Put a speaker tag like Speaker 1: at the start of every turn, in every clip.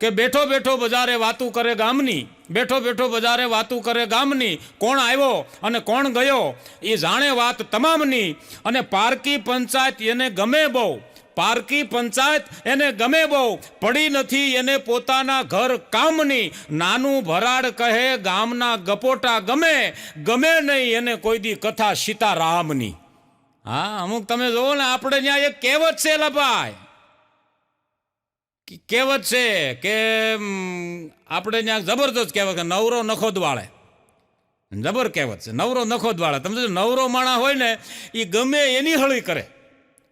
Speaker 1: કે બેઠો બેઠો બજારે વાતું કરે ગામની, બેઠો બેઠો બજારે વાતું કરે ગામની, કોણ આવ્યો અને કોણ ગયો એ જાણે વાત તમામની, અને પારકી પંચાયત એને ગમે બહુ, પારકી પંચાયત એને ગમે બહુ, પડી નથી એને પોતાના ઘર કામની, નાનું ભરાડ કહે ગામના ગપોટા ગમે, ગમે નહીં એને કોઈ દી કથા સીતારામની. હા, અમુક તમે જોવો ને, આપણે ત્યાં એક કહેવત છે લભાઈ, કહેવત છે કે આપણે ત્યાં જબરદસ્ત કહેવત કે નવરો નખો દ્વાળે, જબર કહેવત છે, નવરો નખો દ્વાળે. તમે નવરો માણા હોય ને એ ગમે એની હળી કરે.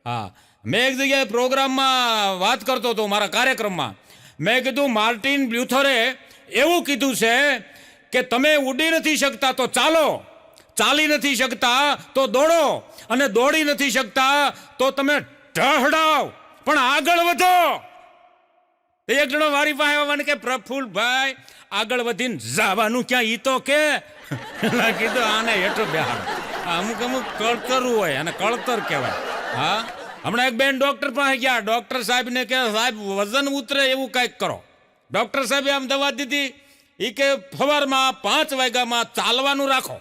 Speaker 1: હા, મેં એક જગ્યાએ પ્રોગ્રામમાં વાત કરતો હતો, મારા કાર્યક્રમમાં મેં કીધું માર્ટિન લ્યુથરે એવું કીધું છે કે તમે ઉડી નથી શકતા તો ચાલો, ચાલી નથી શકતા તો દોડો, અને દોડી નથી શકતા તો તમે ઢહડાવ, પણ આગળ વધો. એક જણો વારી પાસે આવવાને કે પ્રફુલ્લભાઈ આગળ વધીને જવાનું ક્યાં, ઈ તો કે કીધું આને હેઠો બેહાડો. અમુક અમુક કળતરું હોય અને કળતર કહેવાય. હા, હમણાં એક બેન ડોક્ટર પાસે ગયા, ડોક્ટર સાહેબને કે સાહેબ વજન ઉતરે એવું કંઈક કરો. ડોક્ટર સાહેબે આમ દવા દીધી, એ કે સવારમાં 5 વાગ્યામાં ચાલવાનું રાખો.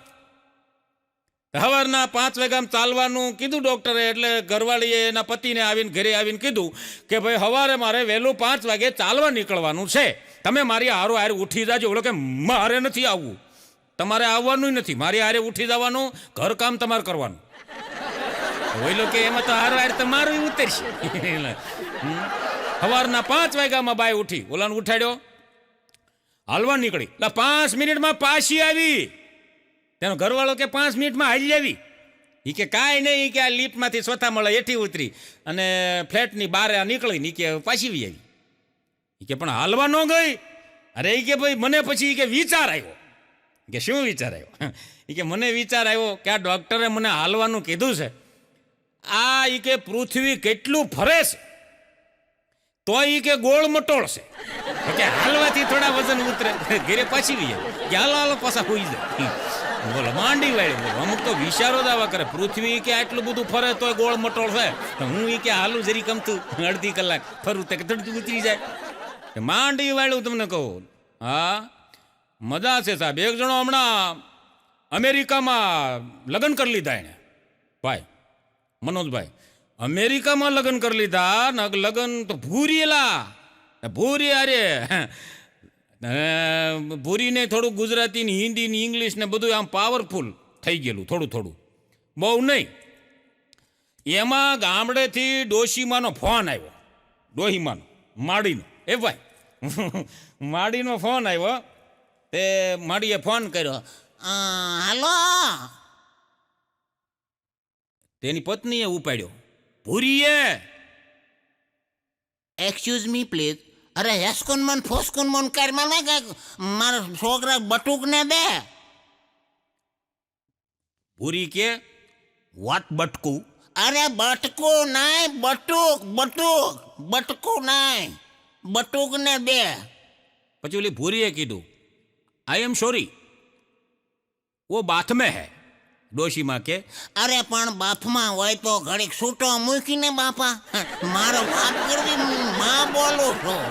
Speaker 1: સવારના 5 વાગ્યામાં ચાલવાનું કીધું ડોક્ટરે, એટલે ઘરવાળીએ એના પતિને આવીને ઘરે આવીને કીધું કે ભાઈ સવારે મારે વહેલું 5 વાગે ચાલવા નીકળવાનું છે, તમે મારી હારો હારે ઉઠી જાજો. ઓલો કે મારે નથી આવવું, તમારે આવવાનું નથી, મારી હારે ઉઠી જવાનું, ઘરકામ તમારે કરવાનું. ઓલો કે એમાં તો હારો હારે તમારું ઉતરશે. સવારના 5 વાગ્યામાં બાય ઉઠી, ઓલાને ઉઠાડ્યો, હાલવા નીકળી, 5 મિનિટમાં પાછી આવી. તેનો ઘરવાળો કે 5 મિનિટમાં હાલી આવી. એ કે કાંઈ નહીં, કે આ લિફ્ટમાંથી સ્વતા મળે હેઠી ઉતરી અને ફ્લેટની બહાર નીકળી ને કે પાછી આવી. એ કે પણ હાલવા ન ગઈ. અરે એ કે ભાઈ મને પછી કે વિચાર આવ્યો. કે શું વિચાર આવ્યો? એ કે મને વિચાર આવ્યો કે આ ડૉક્ટરે મને હાલવાનું કીધું છે, આ એ કે પૃથ્વી કેટલું ફરે છે તો એ કે ગોળ મટોળ છે, કે હાલવાથી થોડા વજન ઉતરે, ઘરે પાછી વી કે હાલો હાલો પાછા હોઈ જાય. બોલો માંડી વાળી, બોલો અમુક તો વિચારો દાવા કરે, પૃથ્વી કે આટલું બધું ફરે તો ગોળ મટોળ છે, હું એ કે હાલું જરી ગમતું અડધી કલાક ફરું તે તડતું ઉતરી જાય. માંડી વાળું તમને કહું. હા, મજા છે સાહેબ. એક જણો હમણાં અમેરિકામાં લગ્ન કરી લીધા એને, ભાઈ મનોજભાઈ, અમેરિકામાં લગ્ન કરી લીધા. લગ્ન તો ભૂરીએલા, ભૂરી અરે ભૂરીને થોડું ગુજરાતી ને હિન્દી ને ઇંગ્લિશ ને બધું આમ પાવરફુલ થઈ ગયેલું, થોડું થોડું, બહુ નહીં. એમાં ગામડેથી ડોશીમાનો ફોન આવ્યો, ડોહીમાનો માડીનો, એ ભાઈ માડીનો ફોન આવ્યો. તે માડીએ ફોન કર્યો, હાલો. તેની પત્નીએ ઉપાડ્યો, ભૂરીએ.
Speaker 2: Excuse me please. અરે હેસકોન મન ફોસકોન મન કર, મને કે મારા છોકરા બટુક ને દે.
Speaker 1: ભૂરી કે વોટ બટકું?
Speaker 2: અરે બટકું નહીં, બટુક, બટુક, બટકું નહીં, બટુક ને દે.
Speaker 1: પછી ઓલી ભૂરીએ કીધું, આઈ એમ સોરી વો બાથ મેં હે. ડોશીમાં કે
Speaker 2: અરે પણ બાથમાં હોય તો ઘડીક છૂટો મૂકીને બાપા, મારો વાત કરવી માં બોલું છું.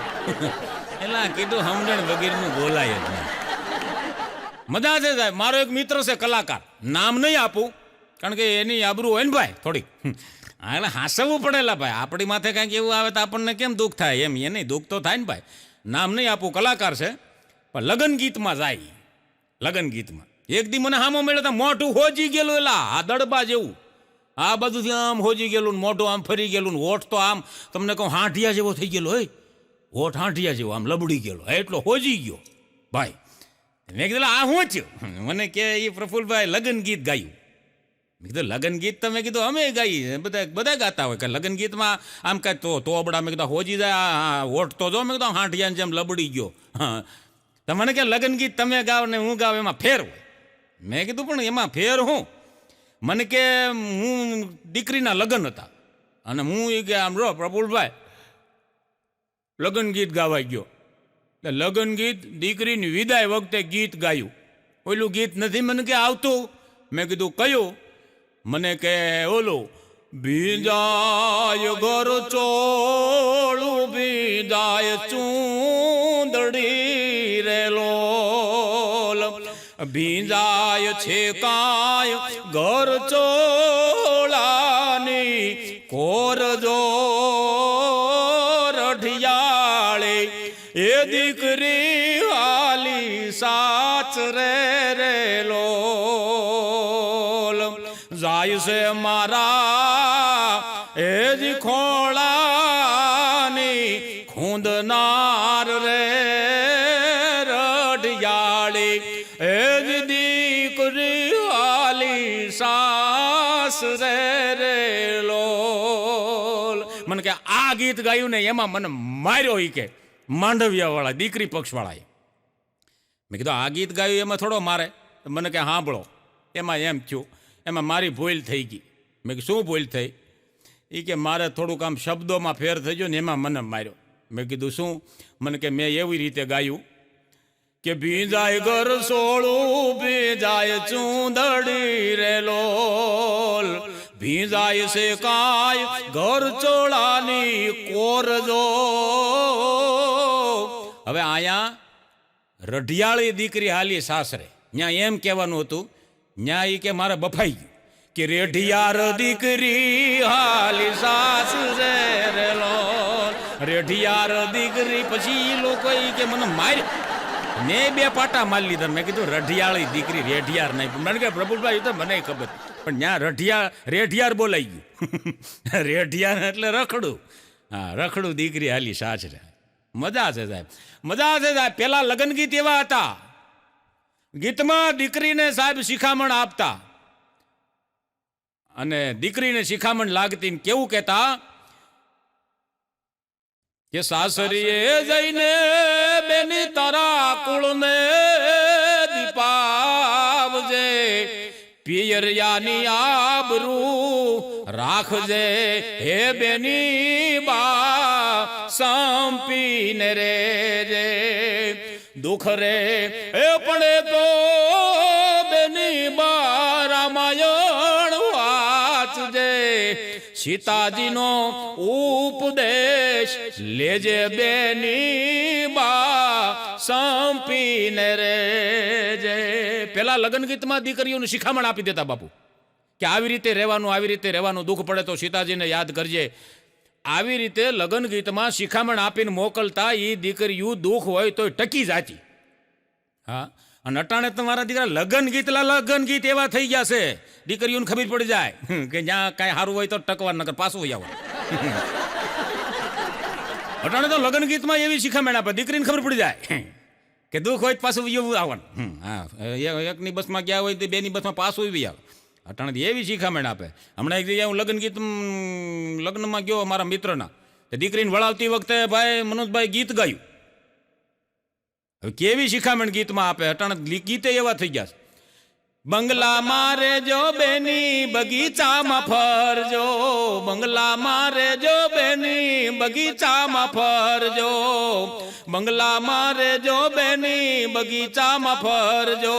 Speaker 1: એલા કીધું સમજણ વગેરેનું બોલાય જ નહીં. મજા છે સાહેબ. મારો એક મિત્ર છે કલાકાર, નામ નહીં આપું કારણ કે એની આબરૂ હોય ને ભાઈ થોડીક, એટલે હાંસવું પડેલા ભાઈ. આપણી માથે કાંઈક એવું આવે તો આપણને કેમ દુઃખ થાય, એમ એને દુઃખ તો થાય ને ભાઈ. નામ નહીં આપું, કલાકાર છે, પણ લગ્ન ગીતમાં જાય. લગ્ન ગીતમાં એક દી મને હામો મળ્યો તો મોઢું હોજી ગયેલું, એલા આ દડબા જેવું, આ બધું આમ હોજી ગયેલું, મોઢું આમ ફરી ગયેલું, હોઠ તો આમ તમને કહું હાંઠિયા જેવો થઈ ગયેલો, હોય હોઠ હાંઠિયા જેવો આમ લબડી ગયેલો, એટલો હોજી ગયો ભાઈ. મેં કીધું આ શું થયું? મને કે એ પ્રફુલ્લભાઈ લગ્ન ગીત ગાયું. મેં કીધું લગ્ન ગીત તમે કીધું અમે ગાઈએ, બધા ગાતા હોય કે લગ્ન ગીતમાં આમ કાંઈ તો અબડા. મેં કીધું હોજી જાય હોઠ તો જો. મેં કીધું હાંઠિયાને જેમ લબડી ગયો. હા, તમને કે લગ્ન ગીત તમે ગાઓ ને હું ગાવ એમાં ફેર હોય. મેં કીધું પણ એમાં ફેર હું? મને કે હું દીકરીના લગ્ન હતા અને હું એ કે આમ રો પ્રફુલ્લભાઈ લગ્ન ગીત ગાવાઈ ગયો. એટલે લગ્ન ગીત દીકરીની વિદાય વખતે ગીત ગાયું, ઓલું ગીત નથી મને કે આવતું. મેં કીધું કયું? મને કે ઓલું ભીંજાય ઘર ચોળું ભીંજાય ચૂ ભીંજાય છે કાય ઘર ચોળાની કોરજો રઢિયાળે એ દીકરી હાલી સાચ રે લોલ જાય છે મારા એ જ ખોળાની ખૂંદનાર રે રઢિયાળી એ જ દીકરી હાલી સાસ રે લોલ. મને કે આ ગીત ગાયું ને એમાં મને માર્યો ઈ કે માંડવિયાવાળા દીકરી પક્ષવાળાએ. મેં કીધું આ ગીત ગાયું એમાં થોડો મારે. મને કે સાંભળો એમાં એમ થયું, એમાં મારી ભૂલ થઈ ગઈ. મેં કીધું શું ભૂલ થઈ? એ કે મારે થોડુંક આમ શબ્દોમાં ફેર થઈ ગયો ને એમાં મને માર્યો. મેં કીધું શું? મને કે મેં એવી રીતે ગાયું કે ભીંજાય ઘર સોળું ભીંજાય ચૂંદડી રે લોલ ભીંજાય છે કાય ઘર ચોળાની કોરજો. હવે અહીંયા રઢિયાળી દીકરી હાલી સાસરે, ત્યાં એમ કહેવાનું હતું, ત્યાં એ કે મારે બફાઈ ગયું કે રેઢિયાર દીકરી હાલી સાસરે રે લોલ રેઢિયાર દીકરી. પછી એ લોકો કે મને માર્યો ને બે પાટા મારી લીધા. મેં કીધું રઢિયાળી દીકરી રેઢિયાર નહીં. મને કે પ્રભુભાઈ તો મને ખબર, પણ ત્યાં રેઢિયાર બોલાઈ ગયું. રેઢિયાર એટલે રખડું. હા, રખડું દીકરી હાલી સાસરે. મજા છે સાહેબ, મજા છે સાહેબ. પેલા લગ્ન ગીત એવા હતા, ગીતમાં દીકરીને સાહેબ શિખામણ આપતા અને દીકરીને શિખામણ લાગતી. કેવું કહેતા કે સાસરીએ જઈને બેની તારા કુળને દીપાવજે પિયરિયાની આબરૂ રાખજે હે બેની બા સંપીને રેજે દુઃખ રે એ પડે તો બેની બા રામાયણ વાંચજે સીતાજીનો ઉપદેશ લેજે બેની બા સંપીને રેજે. પેલા લગ્ન ગીતમાં દીકરીઓને શિખામણ આપી દેતા બાપુ કે આવી રીતે રહેવાનું, આવી રીતે રહેવાનું, દુઃખ પડે તો સીતાજીને યાદ કરજે. આવી રીતે લગ્ન ગીતમાં શિખામણ આપીને મોકલતા. એ દીકરીઓ દુઃખ હોય તો ટકી જાતી. હા, અને અટાણે તમારા દીકરા લગ્ન ગીત એવા થઈ ગયા છે, દીકરીઓને ખબર પડી જાય કે જ્યાં કાંઈ સારું હોય તો ટકવા, નકર પાછું આવવા. અટાણે તો લગ્ન ગીતમાં એવી શિખામણ આપે, દીકરીને ખબર પડી જાય કે દુઃખ હોય પાછું એવું આવવાનું. હા, એકની બસમાં ગયા હોય તો બેની બસમાં પાછું એવી આવે. અટાણે એવી શિખામણ આપે. હમણાં એક જગ્યાએ હું લગ્નમાં ગયો મારા મિત્રના, દીકરીને વળાવતી વખતે ભાઈ મનોજભાઈ ગીત ગાયું. હવે કેવી શિખામણ ગીતમાં આપે. અટાણે ગીતે એવા થઈ ગયા છે. બંગલામાં રેજો બેની બગીચામાં ફરજો, બંગલામાં રેજો બેની બગીચામાં ફરજો, બંગલામાં રેજો બેની બગીચામાં ફરજો,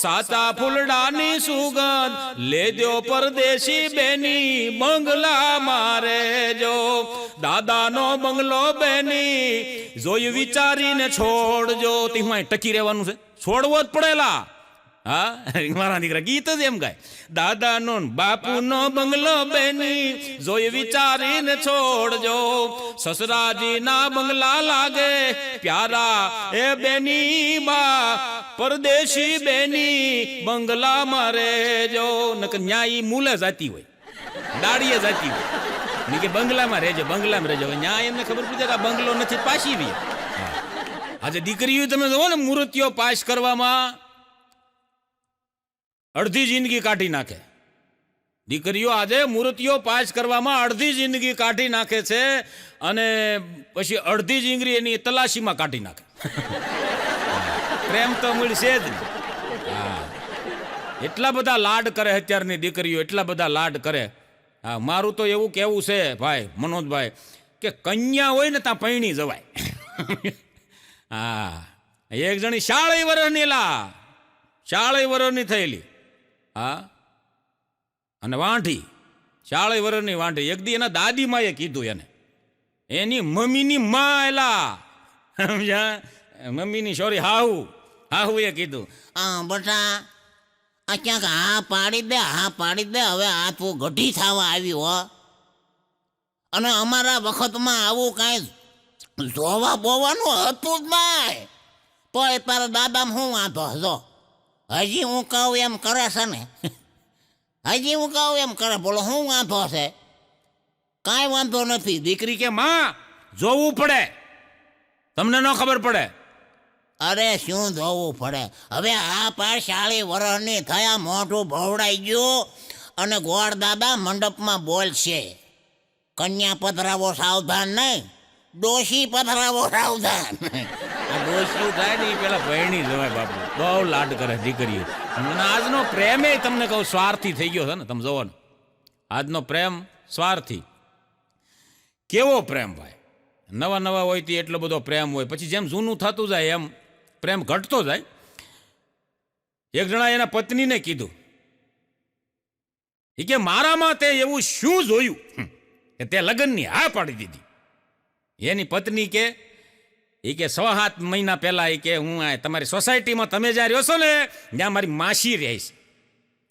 Speaker 1: સાચા ફૂલડાની સુગંધ લેજો પરદેશી બેની બંગલામાં રેજો, દાદાનો બંગલો બેની જોઈ વિચારીને છોડજો. તેમાં ટકી રહેવાનું છે, છોડવો જ પડેલા. હા, મારા દીકરા ગીત જ એમ ગાય, દાદાનો બાપુનો બંગલો બેની જોઈ વિચારીને છોડજો, સસરાજીના બંગલા લાગે પ્યારા એ બેની બા પરદેશી બેની બંગલામાં રેજો. નકર ન્યાય મૂલે જાતી હોય, દાડીએ જાતી હોય ને કે બંગલામાં રહેજો, બંગલામાં રહેજો. ન્યાય એમને ખબર પડી કે આ બંગલો નથી, પાછી રહી. આજે દીકરીઓ તમે જોવો ને મૂર્તિઓ પાસ કરવામાં અડધી જિંદગી કાઢી નાખે. દીકરીઓ આજે મૂર્તિઓ પાસ કરવામાં અડધી જિંદગી કાઢી નાખે છે અને પછી અડધી જિંદગી એની તલાશીમાં કાઢી નાખે. પ્રેમ તો મળશે જ નહીં. હા, એટલા બધા લાડ કરે અત્યારની દીકરીઓ, એટલા બધા લાડ કરે. હા, મારું તો એવું કહેવું છે ભાઈ મનોજભાઈ કે કન્યા હોય ને ત્યાં પૈણી જવાય. હા, એક જણી 40 વર્ષની 40 વર્ષની થયેલી. હા, અને વાંઢી 40 વર્ષની વાંઢી. એક દી એના દાદીમાએ કીધું એને, એની મમ્મીની માં એલા સમજ્યા, મમ્મીની સોરી હાહુ હા હું એ કીધું
Speaker 2: બટા આ ક્યાંક હા પાડી દે હવે આ તું ગઢી થવા આવી હો. અને અમારા વખતમાં આવું કાંઈ જોવા બોવાનું હતું જ નહીં. તો એ તારા દાદામાં શું વાંધો જો હજી હું કહું એમ કરે છે ને હજી હું કહું એમ કરે બોલો શું વાંધો છે? કાંઈ વાંધો નથી.
Speaker 1: દીકરી કે માં જોવું પડે, તમને ન ખબર પડે.
Speaker 2: અરે શું જોવું પડે? હવે આ પાર 40 વર્ષની થયા, મોઢું ભવડાઈ ગયું અને ગોળ દાદા મંડપમાં બોલશે, કન્યા પધરાવો સાવધાન નહીં, ડોશી પધરાવો સાવધાન.
Speaker 1: ડોસ્યું થાય ને એ પેલા ભયણી જવાય બાપુ, બહુ લાડ કરે દીકરીઓ. અને આજનો પ્રેમ તમને કહું સ્વાર્થી થઈ ગયો છે ને. તમે જોવો ને આજનો પ્રેમ સ્વાર્થી. કેવો પ્રેમ ભાઈ, નવા નવા હોય તે એટલો બધો પ્રેમ હોય, પછી જેમ જૂનું થતું જાય એમ પ્રેમ ઘટતો જાય. એક જણા એના પત્નીને કીધું એ કે મારામાં તે એવું શું જોયું કે તે લગ્નની હા પાડી દીધી. એની પત્ની કે 6-7 મહિના પહેલા કે હું આ તમારી સોસાયટીમાં તમે જ્યાં રહ્યો છો ને ત્યાં મારી માસી રહે છે,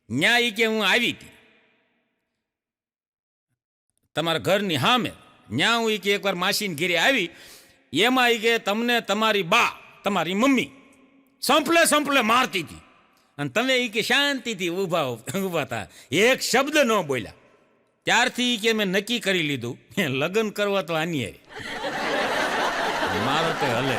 Speaker 1: ત્યાં કે હું આવી હતી તમારા ઘરની સામે, ત્યાં હું કે એકવાર માસીને ઘેરે આવી, એમાં કે તમને તમારી બા તમારી મમ્મી સંપલે મારતી હતી અને તમે કે શાંતિથી ઊભા હતા, એક શબ્દ ન બોલ્યા. ત્યારથી કે મેં નક્કી કરી લીધું લગ્ન કરવા તો આની મારો તો હલે.